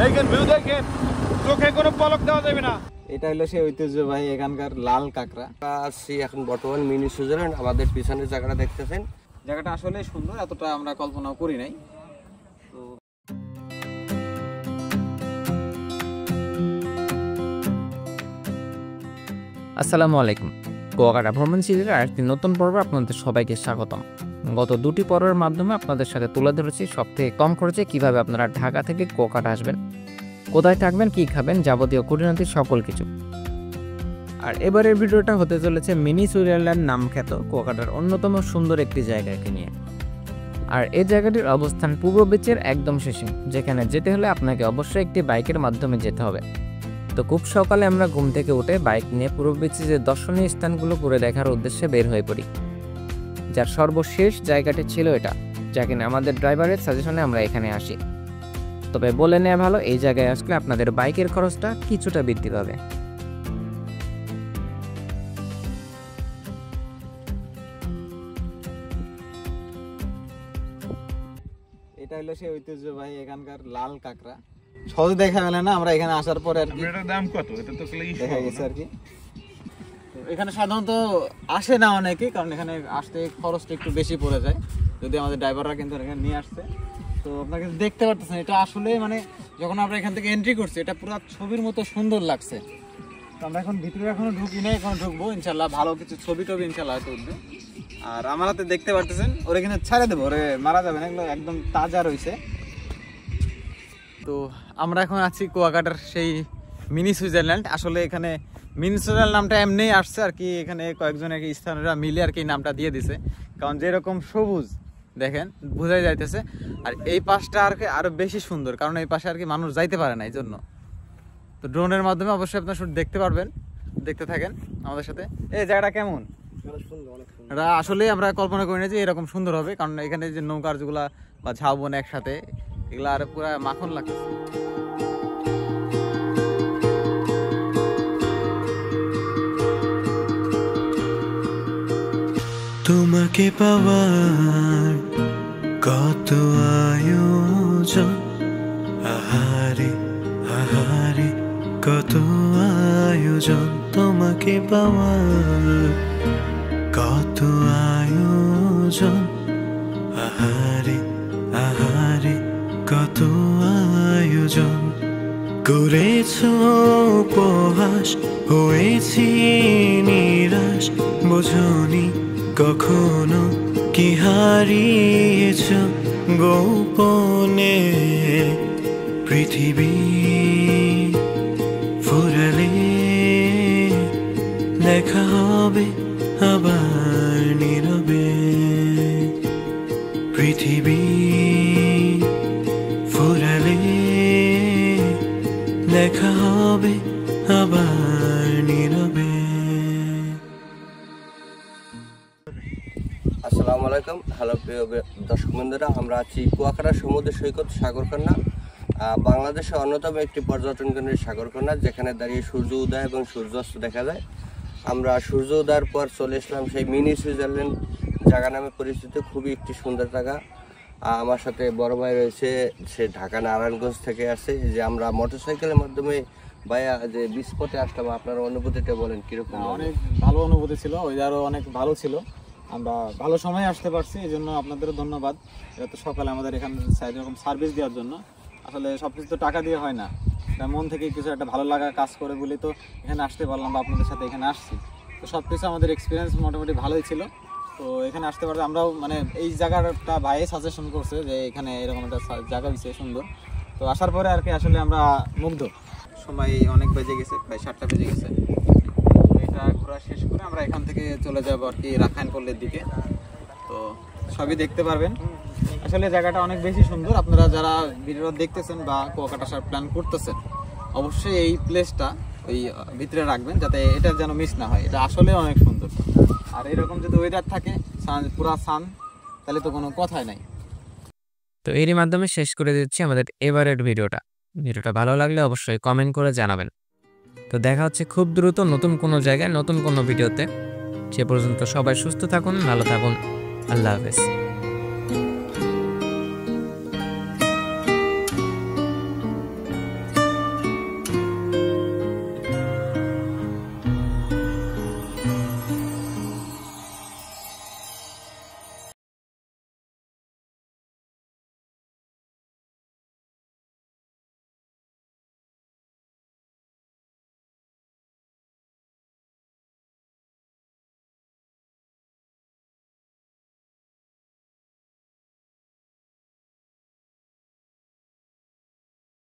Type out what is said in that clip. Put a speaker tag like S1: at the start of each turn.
S1: দেখেন ভিউ দেখেন, চোখে কোনো পলক দেওয়া যাবে না।
S2: এটা হলো সেই ঐতিহ্যবাহী এখানকার লাল কাঁকড়া।
S3: আসছি এখন বর্তমান মিনি সুইজারল্যান্ড। আমাদের পিছনের জায়গাটা দেখতেছেন,
S2: জায়গাটা আসলে সুন্দর, এতটা আমরা কল্পনাও করি নাই। তো
S4: আসসালামু আলাইকুম। কুয়াকাটা ভ্রমণ সিরিজের আরেকটি নতুন পর্বে আপনাদের সবাইকে স্বাগতম। গত দুটি পর্বের মাধ্যমে আপনাদের সাথে তুলে ধরেছি সবথেকে কম খরচে কিভাবে আপনারা ঢাকা থেকে কুয়াকাটা আসবেন, কোথায় থাকবেন, কি খাবেন, যাবতীয় খুঁটিনাটি সকল কিছু। আর এবারের ভিডিওটা হতে চলেছে মিনি সুইজারল্যান্ড নামখ্যাত কুয়াকাটার অন্যতম সুন্দর একটি জায়গাকে নিয়ে। আর এই জায়গাটির অবস্থান পূর্ব বিচের একদম শেষে, যেখানে যেতে হলে আপনাকে অবশ্যই একটি বাইকের মাধ্যমে যেতে হবে। তো খুব সকালে আমরা ঘুম থেকে উঠে বাইক নিয়ে পূর্ব বিচে যে দর্শনীয় স্থানগুলো ঘুরে দেখার উদ্দেশ্যে বের হয়ে পড়ি। যার সর্বশেষ জায়গাটি ছিল এটা, যা কিনা আমাদের ড্রাইভারের সাজেশনে আমরা এখানে আসি। তবে বলে নেওয়া ভালো, এই জায়গায় আসলে আপনাদের বাইকের খরচটা কিছুটা বৃদ্ধি পাবে।
S2: এটা হলো সেই ঐতিহ্যবাহী এখানকার লাল কাঁকড়া। সহজে দেখা গেল না, আমরা এখানে আসার পরে আর কি
S1: এটার দাম কত? এটা তো
S2: দেখা গেছে আর কি। তো এখানে সাধারণত আসে না অনেকে, কারণ এখানে আসতে খরচটা একটু বেশি পড়ে যায়, যদি আমাদের ড্রাইভাররা কিন্তু এখানে নিয়ে আসছে। তো আপনারা কিন্তু দেখতে পারতেছেন, এটা আসলে মানে যখন আমরা এখান থেকে এন্ট্রি করছি, এটা পুরো ছবির মতো সুন্দর লাগছে। তো আমরা এখন ভিতরে এখনো ঢুকি নাই, এখন ঢুকবো ইনশাল্লাহ। ভালো কিছু ছবি টবি ইনশাল্লাহ হয়তো উঠবে। আর আমার হাতে দেখতে পারতেছেন, ওরে কিন্তু ছেড়ে দেবো, ওরে মারা যাবে না, এগুলো একদম তাজা রয়েছে। তো আমরা এখন আছি কুয়াকাটার সেই মিনি সুইজারল্যান্ড। আসলে এখানে মিনি সুইজারল্যান্ড নামটা এমনিই আসছে আর কি, এখানে কয়েকজন আর কি স্থানীয়রা মিলে আর কি নামটা দিয়ে দিছে, কারণ যেরকম সবুজ দেখেন বোঝাই যাইতেছে। আর এই পাশটা আর কি আরো বেশি সুন্দর, কারণ এই পাশে আর কি মানুষ যাইতে পারে না, এই জন্য। তো ড্রোনের মাধ্যমে অবশ্যই আপনার শুধু দেখতে পারবেন, দেখতে থাকেন আমাদের সাথে। এই জায়গাটা কেমন? এটা আসলে আমরা কল্পনা করি না যে এরকম সুন্দর হবে, কারণ এখানে যে নৌকার যেগুলা বা ঝাউবন একসাথে, এগুলা আর পুরা মাখন লাগছে।
S5: তোমাকে পাওয়ার কত আয়োজন, আহারে আহারে কত আয়োজন। তোমাকে পাওয়ার কত আয়োজন, আহারে আহারে কত আয়োজন। করেছো উপহাস, হয়েছি নিরাশ, বোঝনি কখনো কি হারিয়েছ গোপনে। পৃথিবী ফুরালে দেখা হবে আবার নীরবে। পৃথিবী ফুরালে দেখা হবে আবার নীরবে।
S3: আসসালামু আলাইকুম। হ্যালো প্রিয় দর্শক বন্ধুরা, আমরা আছি কুয়াকাটা সমুদ্র সৈকত সাগরকন্যা, বাংলাদেশের অন্যতম একটি পর্যটন কেন্দ্রের সাগরকন্যা, যেখানে দাঁড়িয়ে সূর্য উদয় এবং সূর্যাস্ত দেখা যায়। আমরা সূর্য উদয়ের পর চলে এসলাম সেই মিনি সুইজারল্যান্ড জায়গা নামে পরিচিত, খুবই একটি সুন্দর জায়গা। আমার সাথে বড় ভাই রয়েছে, সে ঢাকা নারায়ণগঞ্জ থেকে আসে। যে আমরা মোটরসাইকেলের মাধ্যমে ভাইয়া যে বিচ পথে আসলাম, আপনার অনুভূতিটা বলেন কিরকম?
S2: অনেক ভালো অনুভূতি ছিল, ওয়েদারও অনেক ভালো ছিল, আমরা ভালো সময় আসতে পারছি, এই জন্য আপনাদেরও ধন্যবাদ। এটা তো সকালে আমাদের এখানে এরকম সার্ভিস দেওয়ার জন্য। আসলে সব কিছু তো টাকা দিয়ে হয় না, এটা মন থেকে কিছু একটা ভালো লাগা কাজ করে বলে তো এখানে আসতে পারলাম বা আপনাদের সাথে এখানে আসছি। তো সব কিছু আমাদের এক্সপিরিয়েন্স মোটামুটি ভালোই ছিল। তো এখানে আসতে পারলে আমরাও মানে এই জায়গাটা ভাই সাজেশন করছে যে এখানে এরকম একটা জায়গা বিষয় সুন্দর। তো আসার পরে আর কি আসলে আমরা মুগ্ধ। সময় অনেক বেজে গেছে, প্রায় 7টা বেজে গেছে। এটা ঘোরা শেষ করে আমরা এখান থেকে চলে যাবো আর কি রাখাইন পল্লীর দিকে। তো সবই দেখতে পারবেন। আসলে জায়গাটা অনেক বেশি সুন্দর। আপনারা যারা ভিডিও দেখতেছেন বা কুয়াকাটা আসার প্ল্যান করতেছেন, অবশ্যই এই প্লেসটা ওই ভিতরে রাখবেন, যাতে এটা যেন মিস না হয়। এটা আসলে অনেক সুন্দর। আর এরকম যদি ওয়েদার থাকে পুরা সান, তাহলে তো কোনো কথাই নাই।
S4: তো এরই মাধ্যমে শেষ করে দিচ্ছি আমাদের এবারের ভিডিওটা। ভালো লাগলে অবশ্যই কমেন্ট করে জানাবেন। তো দেখা হচ্ছে খুব দ্রুত নতুন কোনো জায়গায় নতুন কোনো ভিডিওতে। সে পর্যন্ত সবাই সুস্থ থাকুন, ভালো থাকুন। আল্লাহ হাফেজ।